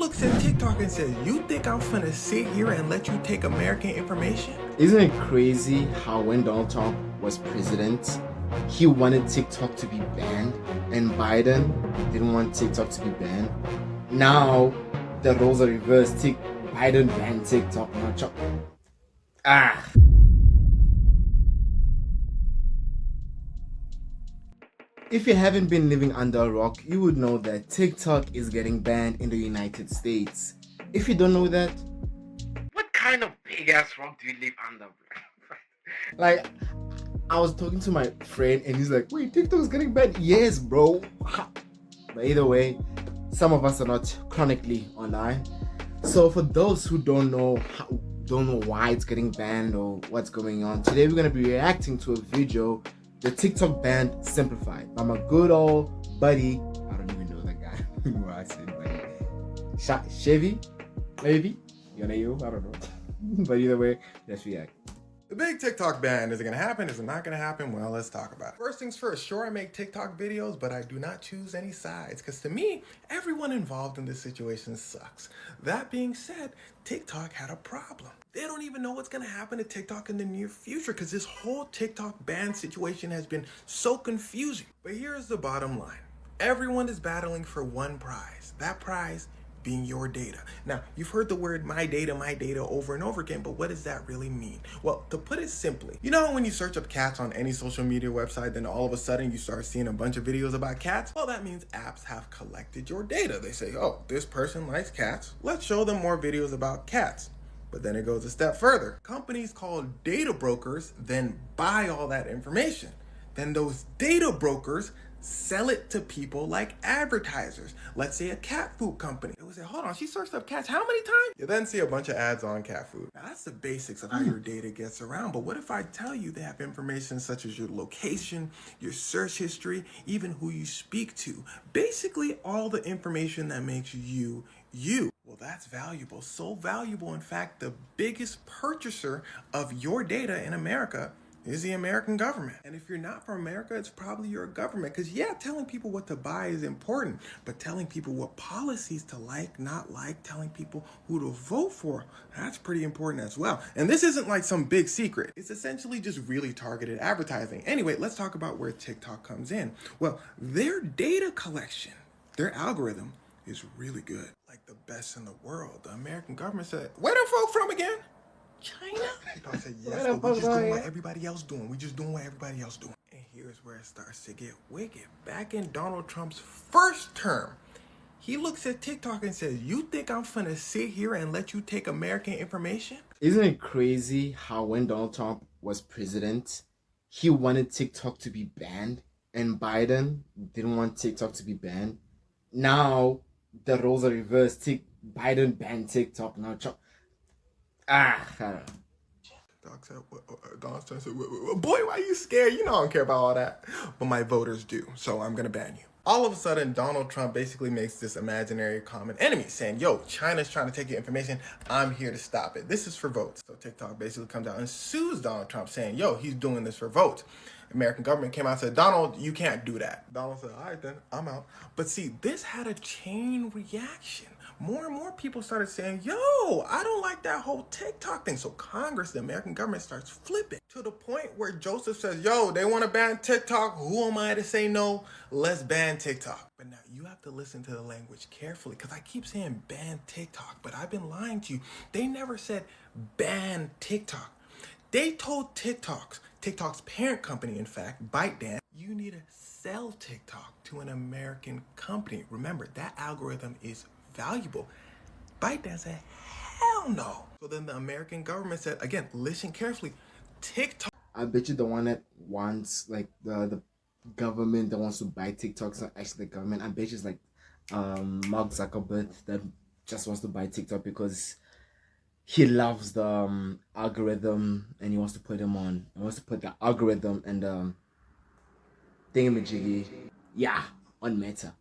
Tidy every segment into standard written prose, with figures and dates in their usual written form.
Looks at TikTok and says, "You think I'm finna sit here and let you take American information?" Isn't it crazy how when Donald Trump was president, he wanted TikTok to be banned, and Biden didn't want TikTok to be banned? Now the roles are reversed. Biden banned TikTok, not Trump. Ah. If you haven't been living under a rock, you would know that TikTok is getting banned in the United States. If you don't know that, what kind of big ass rock do you live under? Like, I was talking to my friend and he's like, wait, TikTok is getting banned? Yes, bro. But either way, some of us are not chronically online. So for those who don't know why it's getting banned or what's going on, today we're gonna be reacting to a video, the TikTok ban simplified, by my good old buddy. I don't even know that guy. Who I say buddy? Chevy, maybe. I don't know. But either way, let's react. The big TikTok ban, is it gonna happen? Is it not gonna happen? Well, let's talk about it. First things first, sure, I make TikTok videos, but I do not choose any sides, because to me, everyone involved in this situation sucks. That being said, TikTok had a problem. They don't even know what's gonna happen to TikTok in the near future, because this whole TikTok ban situation has been so confusing. But here's the bottom line. Everyone is battling for one prize. That prize being your data. Now, you've heard the word my data over and over again, but what does that really mean? Well, to put it simply, you know when you search up cats on any social media website, then all of a sudden you start seeing a bunch of videos about cats? Well, that means apps have collected your data. They say, oh, this person likes cats. Let's show them more videos about cats. But then it goes a step further. Companies called data brokers then buy all that information. Then those data brokers sell it to people like advertisers. Let's say a cat food company. It would say, hold on, she searched up cats how many times? You then see a bunch of ads on cat food. Now that's the basics of how your data gets around. But what if I tell you they have information such as your location, your search history, even who you speak to? Basically all the information that makes you, you. Well, that's valuable. So valuable, in fact, the biggest purchaser of your data in America is the American government. And if you're not from America, it's probably your government. Because yeah, telling people what to buy is important, but telling people what policies to like, not like, telling people who to vote for, that's pretty important as well. And this isn't like some big secret. It's essentially just really targeted advertising. Anyway, let's talk about where TikTok comes in. Well, their data collection, their algorithm is really good. Like the best in the world. The American government said, where are folk from again? China? I said, yes, but we just doing what everybody else doing. We just doing what everybody else doing. And here's where it starts to get wicked. Back in Donald Trump's first term, he looks at TikTok and says, you think I'm finna sit here and let you take American information? Isn't it crazy how when Donald Trump was president, he wanted TikTok to be banned, and Biden didn't want TikTok to be banned? Now the roles are reversed. Biden banned TikTok, now Trump. I don't know. Donald Trump said, boy, why are you scared? You know I don't care about all that. But my voters do, so I'm gonna ban you. All of a sudden, Donald Trump basically makes this imaginary common enemy saying, yo, China's trying to take your information. I'm here to stop it. This is for votes. So TikTok basically comes out and sues Donald Trump saying, yo, he's doing this for votes. American government came out and said, Donald, you can't do that. Donald said, all right then, I'm out. But see, this had a chain reaction. More and more people started saying, yo, I don't like that whole TikTok thing. So Congress, the American government, starts flipping to the point where Joseph says, yo, they want to ban TikTok. Who am I to say no? Let's ban TikTok. But now you have to listen to the language carefully, because I keep saying ban TikTok, but I've been lying to you. They never said ban TikTok. They told TikTok's parent company, in fact, ByteDance, you need to sell TikTok to an American company. Remember, that algorithm is valuable. ByteDance said, hell no. So then the American government said, again, listen carefully, TikTok. I bet you the one that wants, like, the government that wants to buy TikTok's not actually the government. I bet you it's like Mark Zuckerberg that just wants to buy TikTok because he loves the algorithm and he wants to put him on. He wants to put the algorithm and thingamajiggy, yeah, on Meta.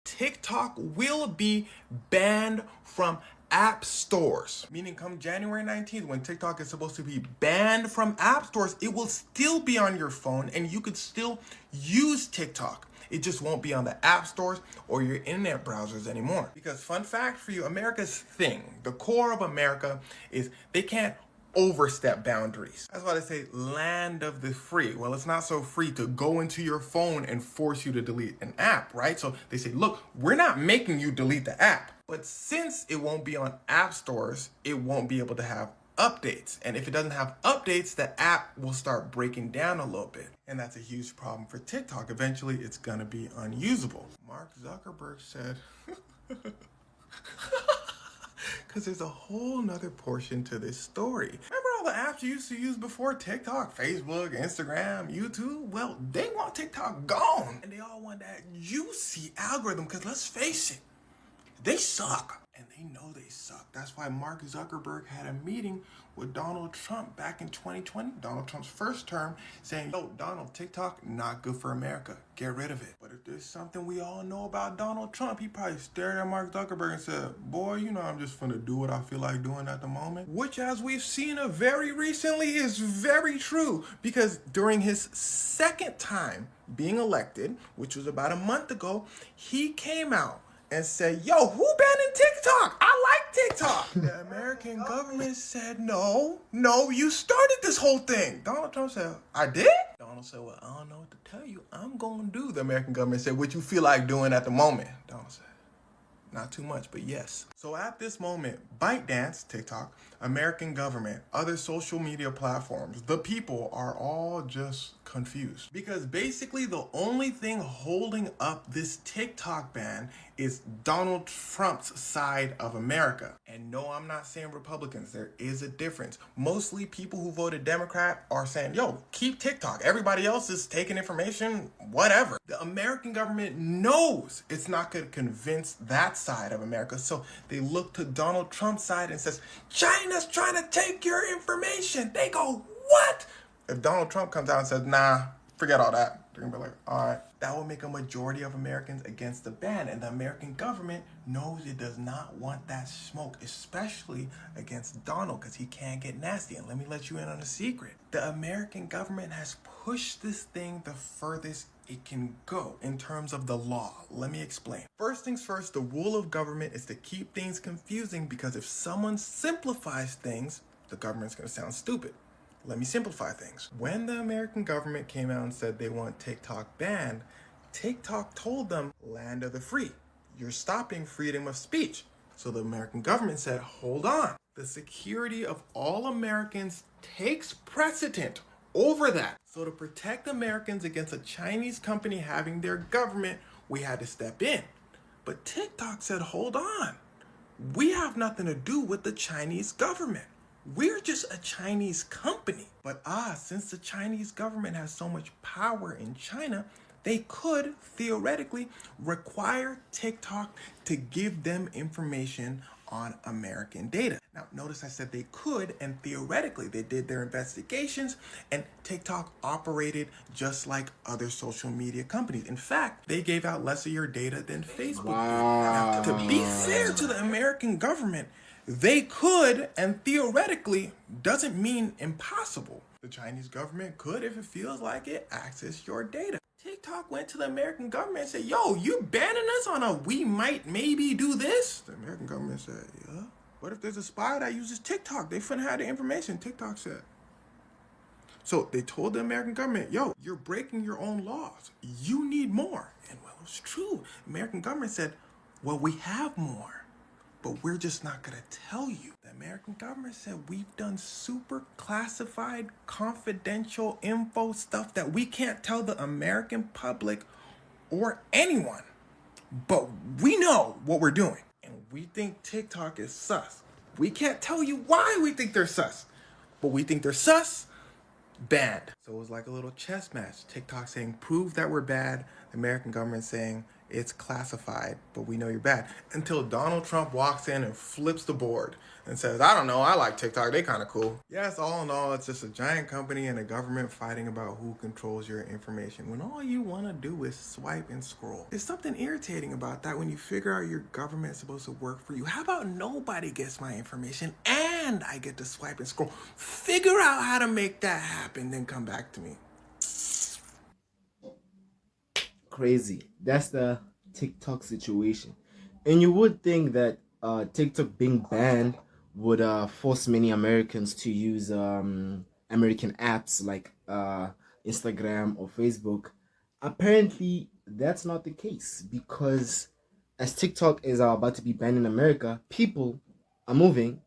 TikTok will be banned from app stores. Meaning come January 19th, when TikTok is supposed to be banned from app stores, it will still be on your phone and you could still use TikTok. It just won't be on the app stores or your internet browsers anymore. Because fun fact for you, America's thing, the core of America is they can't overstep boundaries. That's why they say land of the free. Well, it's not so free to go into your phone and force you to delete an app, right? So they say, look, we're not making you delete the app. But since it won't be on app stores, it won't be able to have updates. And if it doesn't have updates, the app will start breaking down a little bit. And that's a huge problem for TikTok. Eventually, it's gonna be unusable. Mark Zuckerberg said, because there's a whole nother portion to this story. Remember all the apps you used to use before TikTok? Facebook, Instagram, YouTube? Well, they want TikTok gone. And they all want that juicy algorithm, because let's face it, they suck. And they know they suck. That's why Mark Zuckerberg had a meeting with Donald Trump back in 2020, Donald Trump's first term, saying, yo, Donald, TikTok, not good for America. Get rid of it. But if there's something we all know about Donald Trump, he probably stared at Mark Zuckerberg and said, boy, you know, I'm just gonna do what I feel like doing at the moment. Which, as we've seen very recently, is very true. Because during his second time being elected, which was about a month ago, he came out and said, yo, who banning TikTok? I like TikTok. The American government said, no, you started this whole thing. Donald Trump said, I did? Donald said, well, I don't know what to tell you. I'm going to do. The American government said, what you feel like doing at the moment? Donald said, not too much, but yes. So at this moment, ByteDance, TikTok, American government, other social media platforms, the people are all just confused. Because basically the only thing holding up this TikTok ban is Donald Trump's side of America. And no, I'm not saying Republicans. There is a difference. Mostly people who voted Democrat are saying, yo, keep TikTok. Everybody else is taking information, whatever. The American government knows it's not going to convince that side of America. So they look to Donald Trump's side and says, China's trying to take your information. They go, what? If Donald Trump comes out and says, nah, forget all that, they're gonna be like, all right. That will make a majority of Americans against the ban. And the American government knows it does not want that smoke, especially against Donald, because he can get nasty. And let me let you in on a secret. The American government has pushed this thing the furthest it can go in terms of the law. Let me explain. First things first, the rule of government is to keep things confusing, because if someone simplifies things, the government's gonna sound stupid. Let me simplify things. When the American government came out and said they want TikTok banned, TikTok told them, land of the free. You're stopping freedom of speech. So the American government said, hold on. The security of all Americans takes precedent over that. So to protect Americans against a Chinese company having their government, we had to step in. But TikTok said, hold on. We have nothing to do with the Chinese government. We're just a Chinese company. But since the Chinese government has so much power in China, they could theoretically require TikTok to give them information on American data. Now, notice I said they could, and theoretically they did their investigations, and TikTok operated just like other social media companies. In fact, they gave out less of your data than Facebook did. Now, to be fair to the American government, they could, and theoretically doesn't mean impossible. The Chinese government could, if it feels like it, access your data. TikTok went to the American government and said, yo, you banning us on a we might maybe do this? The American government said, yeah. What if there's a spy that uses TikTok? They finna have the information, TikTok said. So they told the American government, yo, you're breaking your own laws. You need more. And well, it's true. The American government said, well, we have more, but we're just not gonna tell you. The American government said, we've done super classified, confidential info stuff that we can't tell the American public or anyone. But we know what we're doing. And we think TikTok is sus. We can't tell you why we think they're sus, but we think they're sus, bad. So it was like a little chess match. TikTok saying, prove that we're bad. The American government saying, it's classified, but we know you're bad. Until Donald Trump walks in and flips the board and says, I don't know, I like TikTok, they kind of cool. Yes, all in all, it's just a giant company and a government fighting about who controls your information, when all you want to do is swipe and scroll. There's something irritating about that when you figure out your government's supposed to work for you. How about nobody gets my information and I get to swipe and scroll? Figure out how to make that happen, then come back to me. crazy. That's the TikTok situation. And you would think that TikTok being banned would force many Americans to use American apps like Instagram or Facebook. Apparently, that's not the case because as TikTok is about to be banned in America, people are moving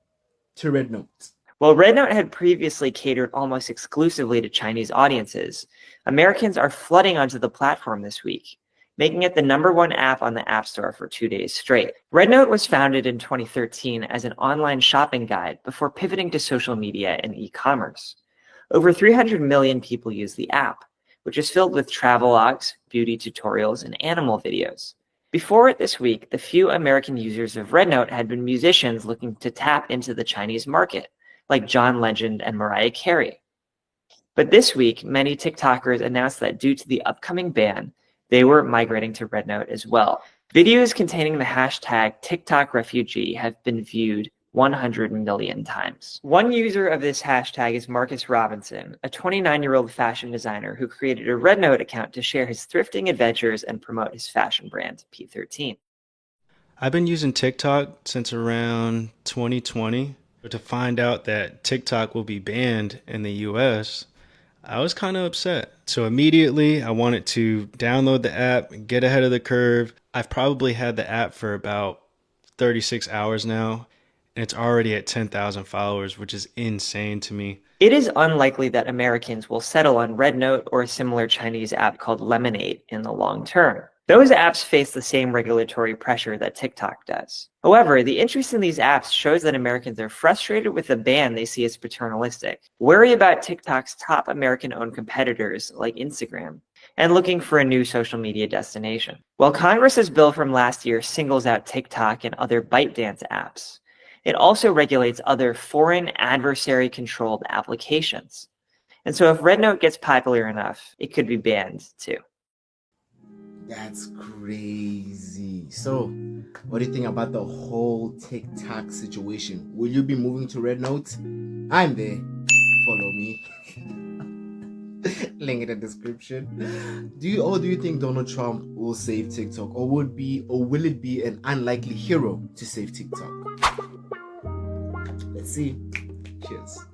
to Red Note. While RedNote had previously catered almost exclusively to Chinese audiences, Americans are flooding onto the platform this week, making it the #1 app on the App Store for 2 days straight. RedNote was founded in 2013 as an online shopping guide before pivoting to social media and e-commerce. Over 300 million people use the app, which is filled with travelogues, beauty tutorials, and animal videos. Before it this week, the few American users of RedNote had been musicians looking to tap into the Chinese market, like John Legend and Mariah Carey. But this week, many TikTokers announced that due to the upcoming ban, they were migrating to RedNote as well. Videos containing the hashtag TikTok refugee have been viewed 100 million times. One user of this hashtag is Marcus Robinson, a 29-year-old fashion designer who created a RedNote account to share his thrifting adventures and promote his fashion brand, P13. I've been using TikTok since around 2020. But to find out that TikTok will be banned in the US, I was kind of upset. So immediately I wanted to download the app and get ahead of the curve. I've probably had the app for about 36 hours now, and it's already at 10,000 followers, which is insane to me. It is unlikely that Americans will settle on RedNote or a similar Chinese app called Lemonade in the long term. Those apps face the same regulatory pressure that TikTok does. However, the interest in these apps shows that Americans are frustrated with the ban they see as paternalistic, worry about TikTok's top American-owned competitors like Instagram, and looking for a new social media destination. While Congress's bill from last year singles out TikTok and other ByteDance apps, it also regulates other foreign adversary-controlled applications. And so if RedNote gets popular enough, it could be banned too. That's crazy. So, what do you think about the whole TikTok situation? Will you be moving to Red Note? I'm there. Follow me. Link in the description. Do you think Donald Trump will save TikTok, or will it be an unlikely hero to save TikTok? Let's see. Cheers.